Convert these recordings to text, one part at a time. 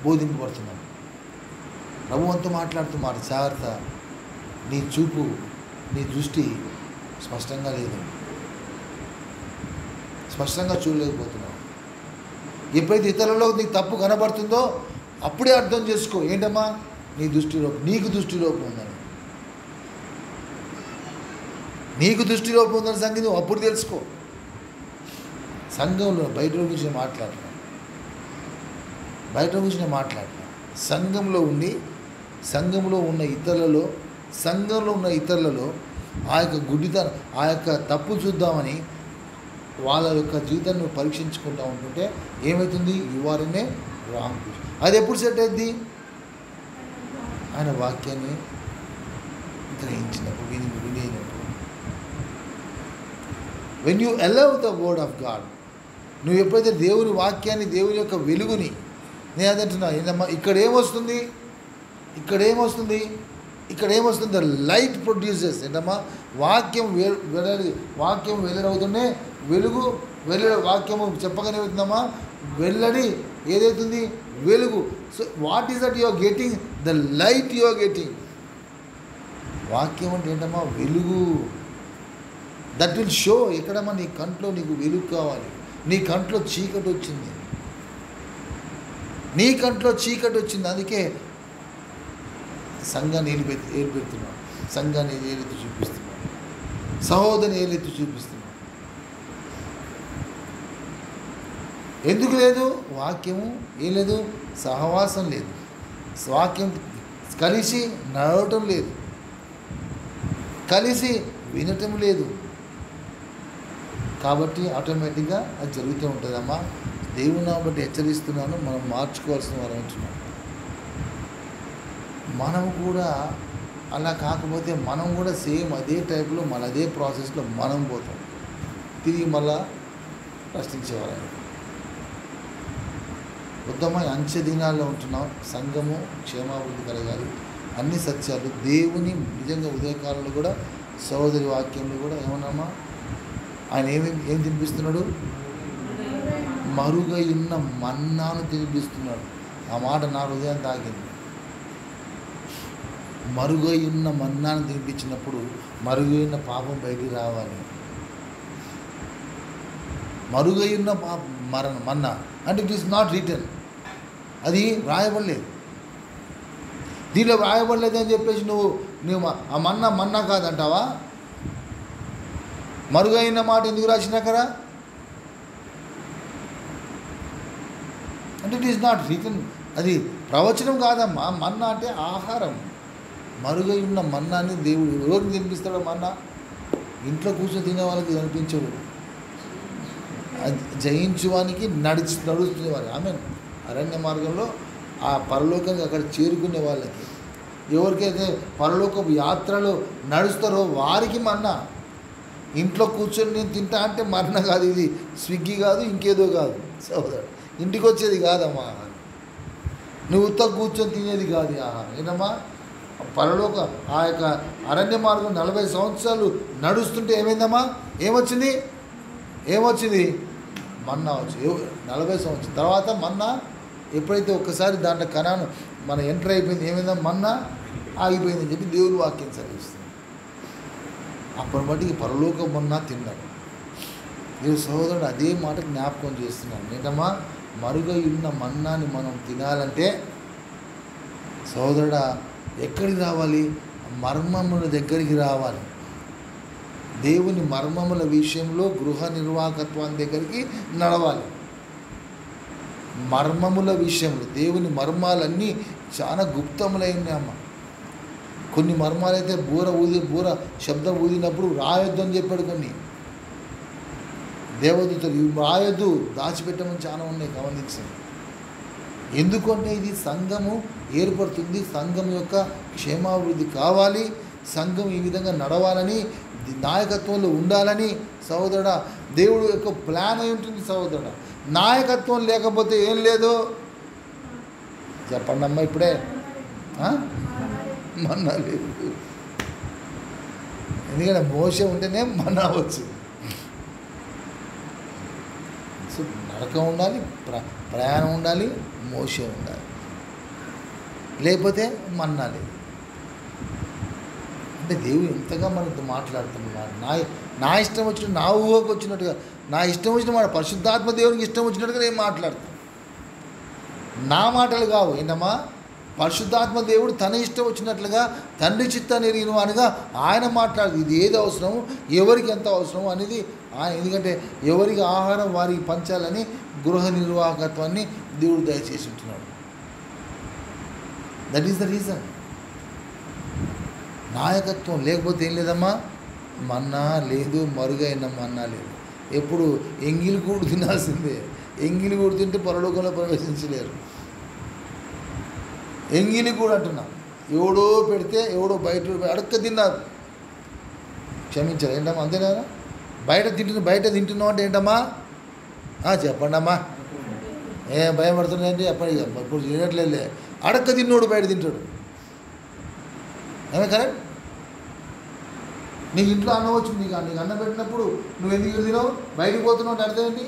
బోధింపబడుతున్నాం. ప్రభువుతో మాట్లాడుతూ మాట జాగ్రత్త, నీ చూపు, నీ దృష్టి స్పష్టంగా లేదు, స్పష్టంగా చూడలేకపోతున్నావు. ఎప్పుడైతే ఇతరులలో నీకు తప్పు కనబడుతుందో అప్పుడే అర్థం చేసుకో, ఏంటమ్మా నీ దృష్టిలోపం, నీకు దృష్టిలోపం ఉందని, నీకు దృష్టిలోపం ఉందని సంగతి నువ్వు అప్పుడు తెలుసుకో. సంఘంలో బయట గురించి మాట్లాడుతున్నాను, బయట గురించి నేను మాట్లాడుతున్నాను. సంఘంలో ఉండి సంఘంలో ఉన్న ఇతరులలో ఆ యొక్క గుడ్డితనం, ఆ యొక్క తప్పు చూద్దామని వాళ్ళ యొక్క జీవితాన్ని పరీక్షించుకుంటూ ఉంటుంటే ఏమవుతుంది? You are in wrong. అది ఎప్పుడు సెట్ అయింది? ఆయన వాక్యాన్ని గ్రహించినప్పుడు, వినేనప్పుడు. When you allow the word of God, నువ్వు ఎప్పుడైతే దేవుని వాక్యాన్ని, దేవుని యొక్క వెలుగుని, నేను అదంటున్నా ఏంటమ్మా, ఇక్కడ ఏమొస్తుంది? The light produces. ఏంటమ్మా, వాక్యం వెల్లడవుతుండే వెలుగు, వాక్యము చెప్పగానే అవుతుందమ్మా వెల్లడి ఏదైతుంది? వెలుగు. So what is that you are getting? The light you are getting. వాక్యం అంటే ఏంటమ్మా? వెలుగు. That will show. ఎక్కడమ్మా నీ కంట్లో నీకు వెలుగు కావాలి. నీ కంట్లో చీకటి వచ్చింది, అందుకే సంఘాన్ని ఏలుపెడుతున్నాడు, సంఘాన్ని ఏలెత్తి చూపిస్తున్నాడు, సహోదరిని ఏలెత్తి చూపిస్తున్నాడు. ఎందుకు లేదు? వాక్యము ఏం లేదు, సహవాసం లేదు, వాక్యం కలిసి నడవటం లేదు, కలిసి వినటం లేదు. కాబట్టి ఆటోమేటిక్గా అది జరుగుతూ ఉంటుందమ్మా. దేవుని బట్టి హెచ్చరిస్తున్నాను, మనం మార్చుకోవాల్సిన వారు అంటున్నాం. మనం కూడా అలా కాకపోతే మనం కూడా సేమ్ అదే టైప్లో అదే ప్రాసెస్లో మనం పోతాం, తిరిగి మళ్ళా ప్రశ్నించేవాళ్ళని. ఉత్తమ అంచె దినాల్లో ఉంటున్నాం. సంఘము క్షేమాభివృద్ధి కలగాలి. అన్ని సత్యాలు దేవుని నిజంగా ఉదయకాలంలో కూడా సహోదరి వాక్యంలో కూడా ఏమన్నామా, ఆయన ఏం తినిపిస్తున్నాడు? మరుగైన మన్నాను తినిపిస్తున్నాడు. ఆ మాట నా హృదయం తాకింది. మరుగైన మన్నాను తినిపించినప్పుడు మరుగైన పాపం బయటికి రావాలి. మరుగైన మన్నా అంటే ఇట్ ఈస్ నాట్ రిటర్న్, అది వ్రాయబడలేదు. దీనిలో వ్రాయబడలేదు అని చెప్పేసి నువ్వు ఆ మన్నా కాదంటావా? మరుగైన మాట ఎందుకు రాసినాకరా? అంటే ఇట్ ఈస్ నాట్ రిటర్న్, అది ప్రవచనం కాదమ్మా. మన్నా అంటే ఆహారం. మరుగై ఉన్న మన్నాన్ని దేవుడు ఎవరికి తినిపిస్తాడో? మన్నా ఇంట్లో కూర్చొని తినే వాళ్ళకి కనిపించడు, జయించువానికి నడుస్తునేవారు. ఆమె అరణ్య మార్గంలో ఆ పరలోకానికి అక్కడ చేరుకునే వాళ్ళకి, ఎవరికైతే పరలోకపు యాత్రలో నడుస్తారో వారికి మన్నా. ఇంట్లో కూర్చొని నేను తింటా అంటే మరణ కాదు, ఇది స్విగ్గీ కాదు, ఇంకేదో కాదు సోదరుడు. ఇంటికి వచ్చేది కాదమ్మా, నువ్వు ఉత్త కూర్చొని తినేది కాదు ఆహారం. ఏంటమ్మా, పరలోక ఆ యొక్క అరణ్య మార్గం 40 సంవత్సరాలు నడుస్తుంటే ఏమైందమ్మా? ఏమొచ్చింది? మన్నా వచ్చి 40 సంవత్సరాల తర్వాత మన్నా ఎప్పుడైతే ఒక్కసారి దాంట్లో కణాను మన ఎంటర్ అయిపోయింది, ఏమైందా? మన్నా ఆగిపోయిందని చెప్పి దేవుని వాక్యం చదివిస్తుంది. అప్పటి మటుకి పరలోక మన్నా తిన్నాడు. ఈ సహోదరుడు అదే మాట జ్ఞాపకం చేస్తున్నాడు. ఏంటమ్మా, మరుగై ఉన్న మన్నాని మనం తినాలంటే సహోదరుడా ఎక్కడికి రావాలి? మర్మముల దగ్గరికి రావాలి. దేవుని మర్మముల విషయంలో గృహ నిర్వాహకత్వం దగ్గరికి నడవాలి. మర్మముల విషయంలో దేవుని మర్మాలన్నీ చాలా గుప్తములైనాయమ్మ. కొన్ని మర్మాలైతే బూర శబ్దం ఊదినప్పుడు రాయొద్దు అని చెప్పాడు. కొన్ని దేవదూతలు రాయొద్దు, దాచిపెట్టమని చాలా ఉన్నాయి, గమనించండి. ఎందుకంటే ఇది సంఘము ఏర్పడుతుంది, సంఘం యొక్క క్షేమాభివృద్ధి కావాలి, సంఘం ఈ విధంగా నడవాలని, నాయకత్వంలో ఉండాలని సహోదరుడా దేవుడు యొక్క ప్లాన్ అయి ఉంటుంది. సహోదరుడా నాయకత్వం లేకపోతే ఏం లేదు చెప్పండి అమ్మ. ఇప్పుడే మన్నా లేదు, ఎందుకంటే మోసే ఉంటేనే మన్నా వచ్చు. సో నడక ఉండాలి, ప్రయాణం ఉండాలి, మోసే ఉండాలి. లేకపోతే మన్నా లేదు. అంటే దేవుడు ఎంతగా మనతో మాట్లాడుతున్నాడు. నా ఇష్టం వచ్చినట్టు, నా ఊహకు వచ్చినట్టుగా, నా ఇష్టం వచ్చిన మాట, పరిశుద్ధాత్మ దేవునికి ఇష్టం వచ్చినట్టుగా నేను మాట్లాడతాను. నా మాటలు కావు ఏంటమ్మా, పరిశుద్ధాత్మ దేవుడు తన ఇష్టం వచ్చినట్లుగా తండ్రి చిత్తాన్ని ఎరిగిన వానిగా ఆయన మాట్లాడదు. ఇది ఏది అవసరము, ఎవరికి ఎంత అవసరము అనేది ఆయన. ఎందుకంటే ఎవరికి ఆహారం వారికి పంచాలని గృహ నిర్వాహకత్వాన్ని దేవుడు దయచేసి ఉంటున్నాడు. That is the reason. నాయకత్వం లేకపోతే ఏం లేదమ్మా, మన్నా లేదు, మరుగైన మన్నా లేదు. ఎప్పుడు ఎంగిలి కూడు తినాల్సిందే. ఎంగిలి కూడు తింటే పరలోకంలో ప్రవేశించలేరు. ఎంగిలి కూడా అంటున్నా, ఎవడో పెడితే ఎవడో బయట అడక్క తిన్నారు, క్షమించారు. ఏంటమ్మా అంతేనా? బయట తింటున్నావు అంటే ఏంటమ్మా చెప్పండి అమ్మా, ఏం భయపడుతున్నాయండి చెప్పండి. ఇప్పుడు తినట్లేదులే, అడక్క తిన్నోడు బయట తింటాడు. ఏమే కరెక్ట్? నీకు ఇంట్లో అన్నం వచ్చింది, నీకు అన్నం పెట్టినప్పుడు నువ్వు ఎందుకు తినవు, బయటికి పోతున్నావు అంటే అర్థమేంటి?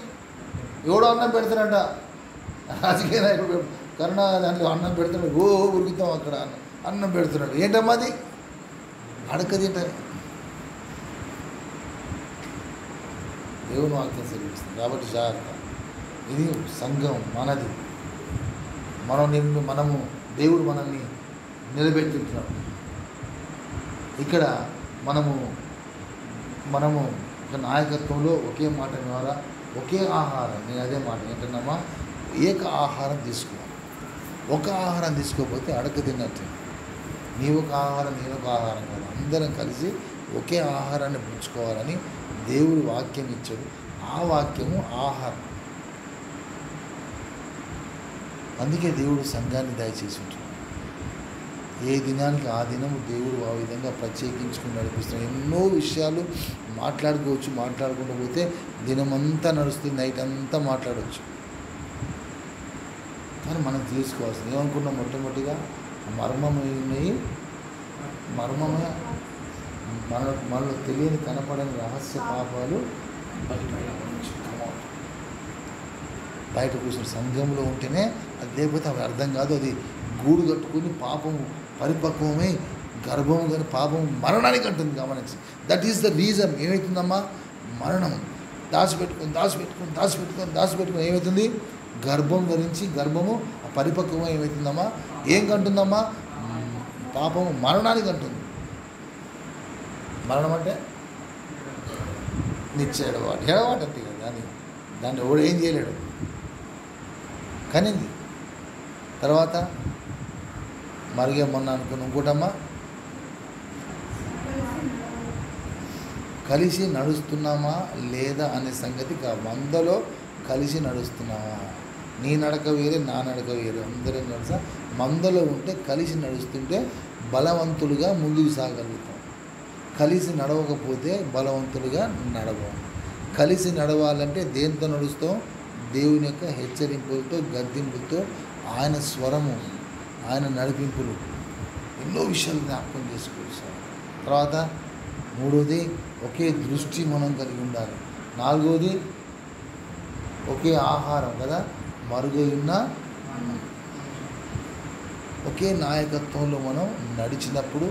ఎవడో అన్నం పెడతాడంట, రాజకీయ నాయకుడు కరుణ దాంట్లో అన్నం పెడుతున్నాడు, ఉరుకుతాం అక్కడ అన్నం పెడుతున్నాడు. ఏంటమ్మా అది? అడక్క తింటారు. దేవుని వాక్యం సెలవిస్తుంది. కాబట్టి జాగ్రత్త. ఇది సంఘం మనది. మనము దేవుడు మనల్ని నిలబెట్టుతున్నాడు. ఇక్కడ మనము ఒక నాయకత్వంలో ఒకే మాట ద్వారా ఒకే ఆహారం. నేను అదే మాట ఏంటన్నామా, ఏక ఆహారం తీసుకోవాలి. ఒక ఆహారం తీసుకోకపోతే అడక తిన్నట్టు. నీ ఒక ఆహారం, నేను ఒక ఆహారం కాదు, అందరం కలిసి ఒకే ఆహారాన్ని పుచ్చుకోవాలని దేవుడు వాక్యం ఇచ్చాడు. ఆ వాక్యము ఆహారం. అందుకే దేవుడు సంఘాన్ని దయచేసి ఉంటాడు. ఏ దినానికి ఆ దినము దేవుడు ఆ విధంగా ప్రత్యేకించుకుని నడిపిస్తున్నాడు. ఎన్నో విషయాలు మాట్లాడుకోవచ్చు, మాట్లాడుకుంటూ పోతే దినమంతా నడుస్తుంది, నైట్ అంతా మాట్లాడవచ్చు. కానీ మనం తీసుకోవాల్సింది ఏమనుకున్నాం, మొట్టమొదటిగా మర్మమైనవి, మర్మమే మనలో తెలియని కనపడని రహస్య పాపాలు బయట కూర్చొని సంఘంలో ఉంటేనే అది, లేకపోతే అవి అర్థం కాదు. అది గూడు కట్టుకుని పాపము పరిపక్వమై గర్భము కానీ పాపము మరణానికి అంటుంది. గమనించి దట్ ఈస్ ద రీజన్. ఏమవుతుందమ్మా, మరణం. దాచిపెట్టుకొని ఏమవుతుంది, గర్భం ధరించి గర్భము పరిపక్వమై ఏమవుతుందమ్మా, ఏం కంటుందమ్మా, పాపము మరణానికి అంటుంది. మరణం అంటే నిత్య ఎడవాటు అంతే కదా. దాన్ని ఎవడు ఏం చేయలేడు. కనింది తర్వాత మరిగే మొన్న అనుకుని ఇంకోటమ్మా, కలిసి నడుస్తున్నామా లేదా అనే సంగతి మందలో కలిసి నడుస్తున్నామా. నీ నడక వేరే, నా నడక వేరే, అందరం కలిసి మందలో ఉంటే కలిసి నడుస్తుంటే బలవంతులుగా ముందుకు సాగలుగుతాం. కలిసి నడవకపోతే బలవంతులుగా నడవం. కలిసి నడవాలంటే దేంతో నడుస్తాం, దేవుని యొక్క హెచ్చరింపులతో, గద్దింపులతో, ఆయన స్వరము, ఆయన నడిపింపులు, ఎన్నో విషయాలు జ్ఞాపకం చేసుకోవచ్చు. తర్వాత మూడోది ఒకే దృష్టి మనం కలిగి ఉండాలి. నాలుగోది ఒకే ఆహారం కదా, మరుగైన ఒకే నాయకత్వంలో మనం నడిచినప్పుడు,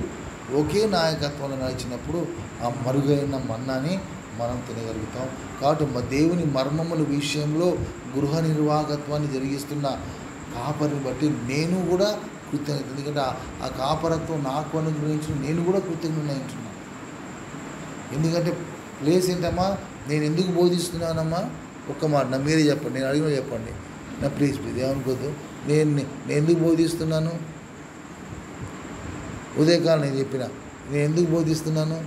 ఒకే నాయకత్వంలో నడిచినప్పుడు ఆ మరుగైన మన్నాని మనం తినగలుగుతాం. కాబట్టి దేవుని మర్మముల విషయంలో గృహ నిర్వాహకత్వాన్ని జరిగిస్తున్న కాపరిని బట్టి నేను కూడా కృతజ్ఞత. ఎందుకంటే ఆ కాపరత్వం నాకు అనుగ్రహించిన నేను కూడా కృతజ్ఞున్నాను. ఎందుకంటే ప్లేస్ ఏంటమ్మా, నేను ఎందుకు బోధిస్తున్నానమ్మా, ఒక్క మాట నా మీరే చెప్పండి, నేను అడిగిన చెప్పండి నా ప్లీజ్ ఏమనుకోద్దు. నేను ఎందుకు బోధిస్తున్నాను, ఉదయకాలం నేను చెప్పిన నేను ఎందుకు బోధిస్తున్నాను,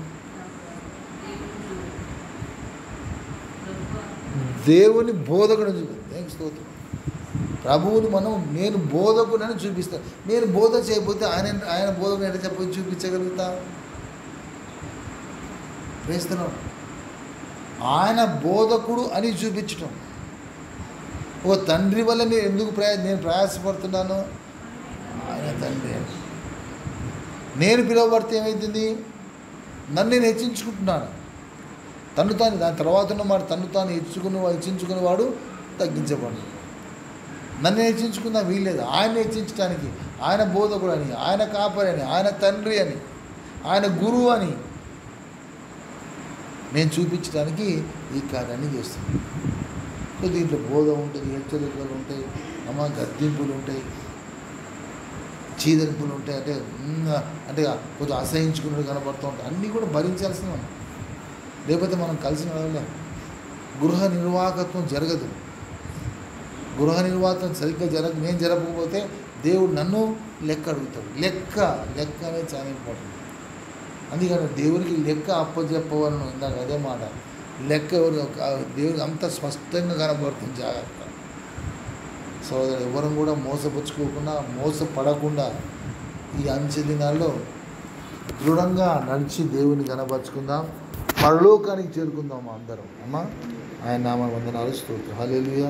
దేవుని బోధకుడు చూపిస్తాను. స్తోత్రం. ప్రభువుని నేను బోధకుడని చూపిస్తాను. నేను బోధ చేయకపోతే ఆయన బోధకుడు ఎట్లా చెప్పి చూపించగలుగుతా? వేస్తున్నాడు. ఆయన బోధకుడు అని చూపించటం. ఒక తండ్రి వల్ల నేను ఎందుకు నేను ప్రయాసపడుతున్నాను, ఆయన తండ్రి. నేను పిలువబడితే ఏమవుతుంది, నన్ను నేను హెచ్చించుకుంటున్నాను. దాని తర్వాత ఉన్న మాట, తను తాను హెచ్చించుకునేవాడు తగ్గించబడు. నన్ను హెచ్చించుకుందా వీల్లేదు. ఆయన హెచ్చించడానికి, ఆయన బోధకుడు అని, ఆయన కాపరి అని, ఆయన తండ్రి అని, ఆయన గురువు అని నేను చూపించడానికి ఈ కార్యాన్ని చేస్తున్నాను. సో దీంట్లో బోధ ఉంటుంది, హెచ్చరికలు ఉంటాయి, గద్దింపులు ఉంటాయి, చీదరింపులు ఉంటాయి, అంటే కొంచెం అసహించుకున్నట్టు కనబడుతూ ఉంటాయి. అన్నీ కూడా భరించాల్సిన, లేకపోతే మనం కలిసి నడవలేం. గృహ నిర్వాహకత్వం జరగదు. గృహ నిర్వాహకం సరిగ్గా నేను జరగకపోతే దేవుడు నన్ను లెక్క అడుగుతాడు. లెక్క అనేది చాలా ఇంపార్టెంట్. అందుకని దేవునికి లెక్క అప్పచెప్పవలను, ఇందాక అదే మాట. లెక్క దేవుడికి అంత స్పష్టంగా కనబడుతుంది. జాగ్రత్త సోదరు, ఎవరు కూడా మోసపుచ్చుకోకుండా, మోసపడకుండా ఈ అంచె దినాల్లో దృఢంగా నడిచి దేవుని కనపరుచుకుందాం, పరలోకానికి చేరుకుందాం అందరం. ఆయన నామ వందనాలు, స్తోత్రం. హల్లెలూయా.